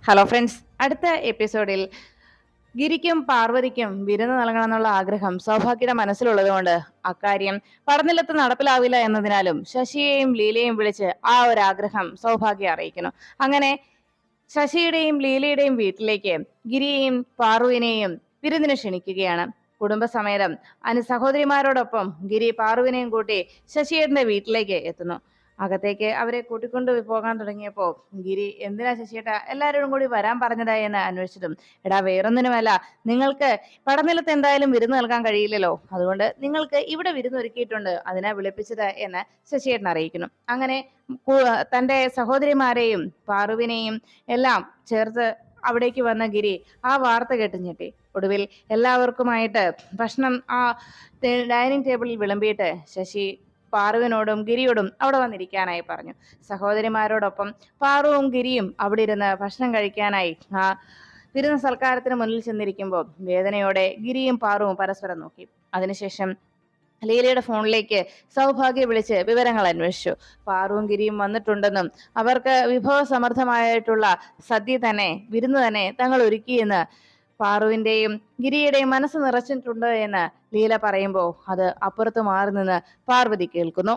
Hello friends, അടുത്ത എപ്പിസോഡിൽ ഗിരിക്കും പാർവതിക്കും വിരുന്ന് നൽകണമെന്നുള്ള ആഗ്രഹം സൗഭാഗ്യയുടെ മനസ്സിലുള്ളതുകൊണ്ട് അക്കാര്യം പടനിലത്ത് നടപ്പിലാവില്ല എന്നതിനാലും ശശിയെയും ലീലയെയും വിളിച്ച് ആ ഒരു ആഗ്രഹം സൗഭാഗ്യ അറിയിക്കുന്നു. അങ്ങനെ ശശിയുടെയും ലീലയുടെയും വീട്ടിലേക്ക് ഗിരിയെയും പാറുവിനെയും വിരുന്നിന് ക്ഷണിക്കുകയാണ്. കുടുംബസമേതം സഹോദരിമാരോടൊപ്പം ഗിരി പാറുവിനെയും കൂട്ടി ശശിയേട്ടന്റെ വീട്ടിലേക്ക് എത്തുന്നു. അകത്തേക്ക് അവരെ കൂട്ടിക്കൊണ്ട് പോകാൻ തുടങ്ങിയപ്പോ ഗിരി എന്തിനാ ശശിയേട്ടാ എല്ലാവരോടും കൂടി വരാൻ പറഞ്ഞതായി എന്ന് അന്വേഷിച്ചിട്ടും, എടാ വേറൊന്നിനുമല്ല, നിങ്ങൾക്ക് പടനിലത്ത് എന്തായാലും വിരുന്ന് നൽകാൻ കഴിയില്ലല്ലോ, അതുകൊണ്ട് നിങ്ങൾക്ക് ഇവിടെ വിരുന്ന് ഒരുക്കിയിട്ടുണ്ട്, അതിനാ വിളിപ്പിച്ചത് എന്ന് ശശിയേട്ടൻ അറിയിക്കുന്നു. അങ്ങനെ തന്റെ സഹോദരിമാരെയും പാറുവിനെയും എല്ലാം ചേർത്ത് അവിടേക്ക് വന്ന ഗിരി ആ വാർത്ത കേട്ട് ഞെട്ടി. ഒടുവിൽ എല്ലാവർക്കുമായിട്ട് ഭക്ഷണം ആ ഡൈനിങ് ടേബിളിൽ വിളമ്പിയിട്ട് ശശി പാറുവിനോടും ഗിരിയോടും അവിടെ വന്നിരിക്കാനായി പറഞ്ഞു. സഹോദരിമാരോടൊപ്പം പാറുവും ഗിരിയും അവിടെ ഇരുന്ന് ഭക്ഷണം കഴിക്കാനായി ആ വിരുന്ന സൽക്കാരത്തിന് മുന്നിൽ ചെന്നിരിക്കുമ്പോൾ വേദനയോടെ ഗിരിയും പാറുവും പരസ്പരം നോക്കി. അതിനുശേഷം ലീലയുടെ ഫോണിലേക്ക് സൗഭാഗ്യ വിളിച്ച് വിവരങ്ങൾ അന്വേഷിച്ചു. പാറുവും ഗിരിയും വന്നിട്ടുണ്ടെന്നും അവർക്ക് വിഭവസമൃദ്ധമായിട്ടുള്ള സദ്യ തന്നെ, വിരുന്ന് തന്നെ തങ്ങൾ ഒരുക്കിയെന്ന് പാറുവിന്റെയും ഗിരിയുടെയും മനസ്സ് നിറച്ചിട്ടുണ്ട് എന്ന് ലീല പറയുമ്പോൾ അത് അപ്പുറത്ത് മാറി നിന്ന് പാർവതി കേൾക്കുന്നു.